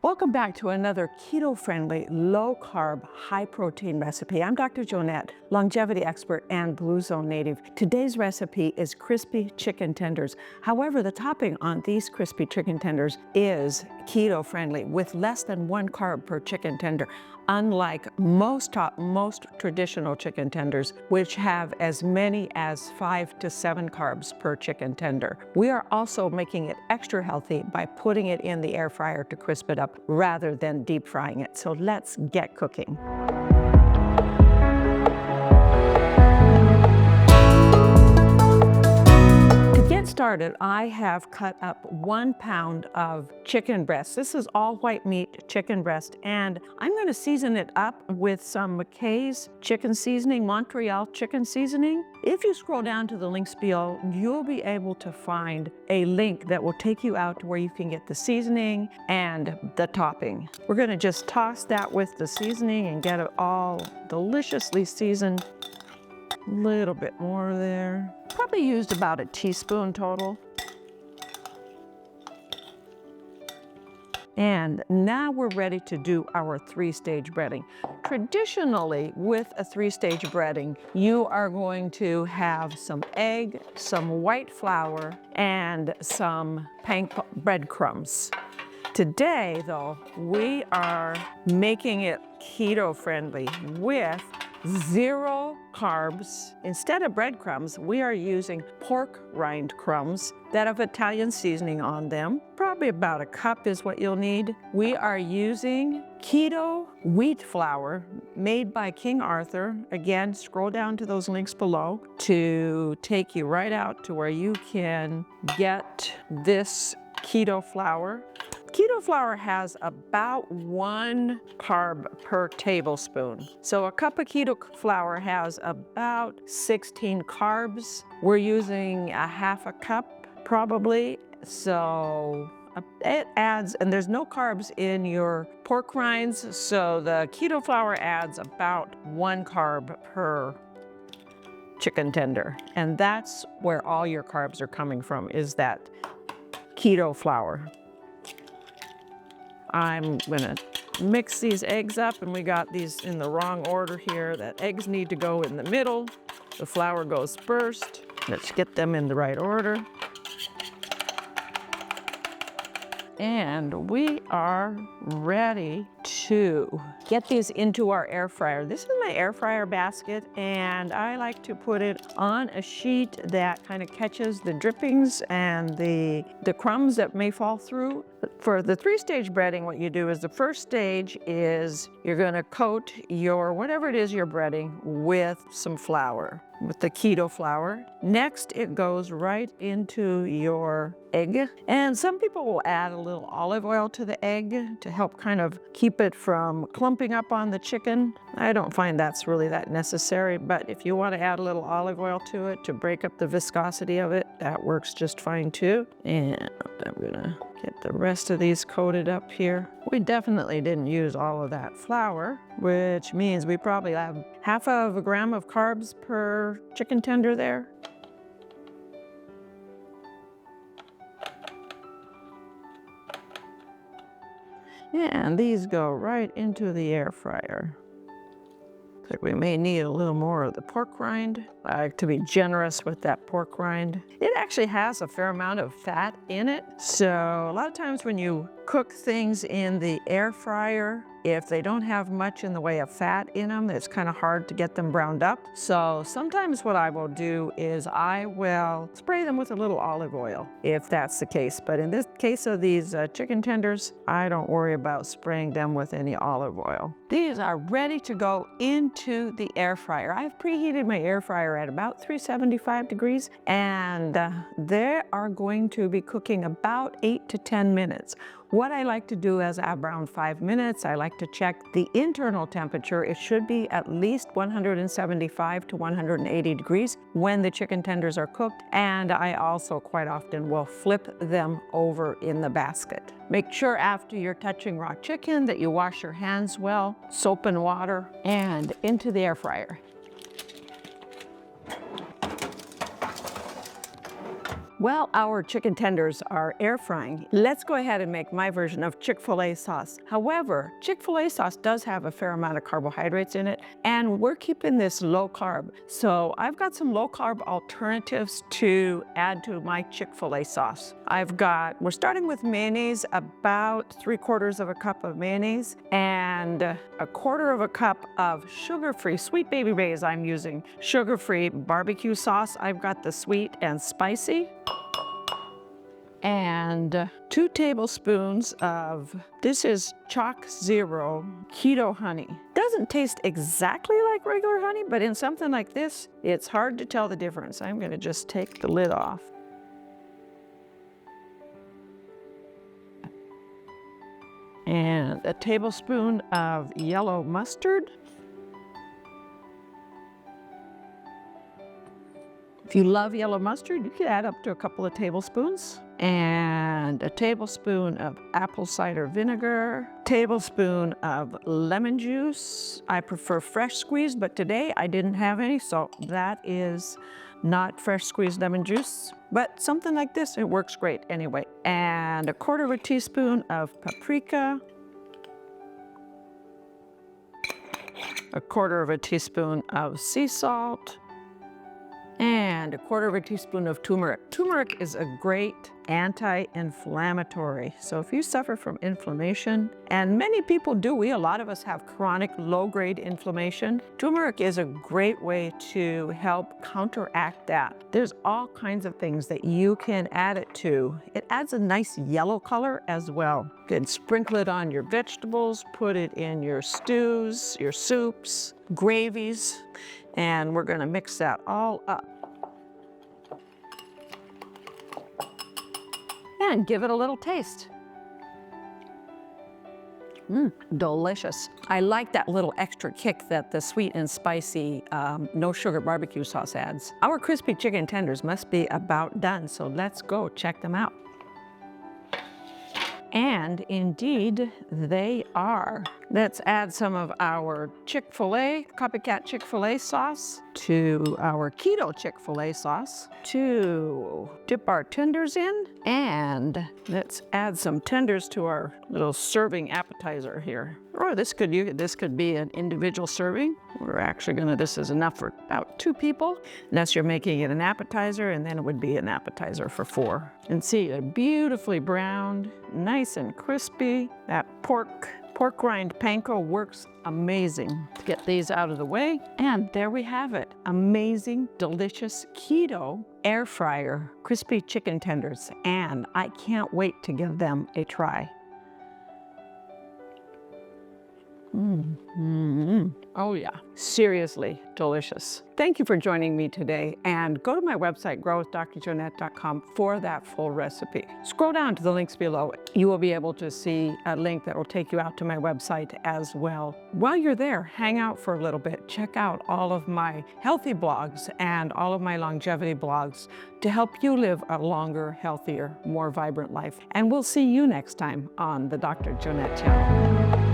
Welcome back to another keto-friendly, low-carb, high-protein recipe. I'm Dr. Joanette, longevity expert and Blue Zone native. Today's recipe is crispy chicken tenders. However, the topping on these crispy chicken tenders is keto-friendly with less than 1 carb per chicken tender, unlike most traditional chicken tenders, which have as many as 5 to 7 carbs per chicken tender. We are also making it extra healthy by putting it in the air fryer to crisp it up rather than deep frying it. So let's get cooking. To get started, I have cut up 1 pound of chicken breast. This is all white meat chicken breast, and I'm going to season it up with some McKay's chicken seasoning, Montreal chicken seasoning. If you scroll down to the links below, you'll be able to find a link that will take you out to where you can get the seasoning and the topping. We're going to just toss that with the seasoning and get it all deliciously seasoned. A little bit more there. Probably used about a teaspoon total. And now we're ready to do our 3-stage breading. Traditionally, with a 3-stage breading, you are going to have some egg, some white flour, and some breadcrumbs. Today, though, we are making it keto-friendly with 0 carbs. Instead of breadcrumbs, we are using pork rind crumbs that have Italian seasoning on them. Probably about 1 cup is what you'll need. We are using keto wheat flour made by King Arthur. Again, scroll down to those links below to take you right out to where you can get this keto flour. Keto flour has about 1 carb per tablespoon. So a cup of keto flour has about 16 carbs. We're using a 1/2 cup probably. So it adds, and there's no carbs in your pork rinds, so the keto flour adds about 1 carb per chicken tender. And that's where all your carbs are coming from, is that keto flour. I'm gonna mix these eggs up, and we got these in the wrong order here. That eggs need to go in the middle. The flour goes first. Let's get them in the right order. And we are ready to get these into our air fryer. This is my air fryer basket, and I like to put it on a sheet that kind of catches the drippings and the crumbs that may fall through. For the 3-stage breading, what you do is the first stage is you're gonna coat your, whatever it is you're breading, with some flour, with the keto flour. Next, it goes right into your egg. And some people will add a little olive oil to the egg to help kind of keep it from clumping up on the chicken. I don't find that's really that necessary, but if you want to add a little olive oil to it to break up the viscosity of it, that works just fine too. And I'm gonna get the rest of these coated up here. We definitely didn't use all of that flour, which means we probably have 1/2 gram of carbs per chicken tender there. And these go right into the air fryer. Looks like we may need a little more of the pork rind. I like to be generous with that pork rind. It actually has a fair amount of fat in it. So a lot of times when you cook things in the air fryer, if they don't have much in the way of fat in them, it's kind of hard to get them browned up. So sometimes what I will do is I will spray them with a little olive oil, if that's the case. But in this case of these chicken tenders, I don't worry about spraying them with any olive oil. These are ready to go into the air fryer. I've preheated my air fryer at about 375 degrees, and they are going to be cooking about 8 to 10 minutes. What I like to do is around 5 minutes, I like to check the internal temperature. It should be at least 175 to 180 degrees when the chicken tenders are cooked. And I also quite often will flip them over in the basket. Make sure after you're touching raw chicken that you wash your hands well, soap and water, and into the air fryer. Well, our chicken tenders are air frying. Let's go ahead and make my version of Chick-fil-A sauce. However, Chick-fil-A sauce does have a fair amount of carbohydrates in it, and we're keeping this low carb. So I've got some low carb alternatives to add to my Chick-fil-A sauce. We're starting with mayonnaise, about 3/4 of a cup of mayonnaise, and 1/4 of a cup of sugar-free, Sweet Baby Ray's I'm using, sugar-free barbecue sauce. I've got the sweet and spicy. And 2 tablespoons of, this is Chalk Zero Keto Honey. Doesn't taste exactly like regular honey, but in something like this, it's hard to tell the difference. I'm gonna just take the lid off. And a tablespoon of yellow mustard. If you love yellow mustard, you could add up to a couple of tablespoons. And a tablespoon of apple cider vinegar, tablespoon of lemon juice. I prefer fresh squeezed, but today I didn't have any, so that is not fresh squeezed lemon juice. But something like this, it works great anyway. And 1/4 teaspoon of paprika, 1/4 teaspoon of sea salt, and 1/4 teaspoon of turmeric. Turmeric is a great anti-inflammatory. So if you suffer from inflammation, and many people do, a lot of us have chronic low-grade inflammation, turmeric is a great way to help counteract that. There's all kinds of things that you can add it to. It adds a nice yellow color as well. You can sprinkle it on your vegetables, put it in your stews, your soups, gravies, and we're gonna mix that all up. And give it a little taste. Delicious. I like that little extra kick that the sweet and spicy no sugar barbecue sauce adds. Our crispy chicken tenders must be about done, so let's go check them out. And indeed, they are. Let's add some of our Chick-fil-A, copycat Chick-fil-A sauce to our keto Chick-fil-A sauce to dip our tenders in. And let's add some tenders to our little serving appetizer here. Or this could be an individual serving. We're actually this is enough for about 2 people, unless you're making it an appetizer, and then it would be an appetizer for 4. And see, they're beautifully browned, nice and crispy. That pork rind panko works amazing. Let's get these out of the way. And there we have it. Amazing, delicious keto air fryer crispy chicken tenders. And I can't wait to give them a try. Oh yeah, seriously delicious. Thank you for joining me today, and go to my website, growwithdrjoanette.com, for that full recipe. Scroll down to the links below. You will be able to see a link that will take you out to my website as well. While you're there, hang out for a little bit. Check out all of my healthy blogs and all of my longevity blogs to help you live a longer, healthier, more vibrant life. And we'll see you next time on the Dr. Joanette channel.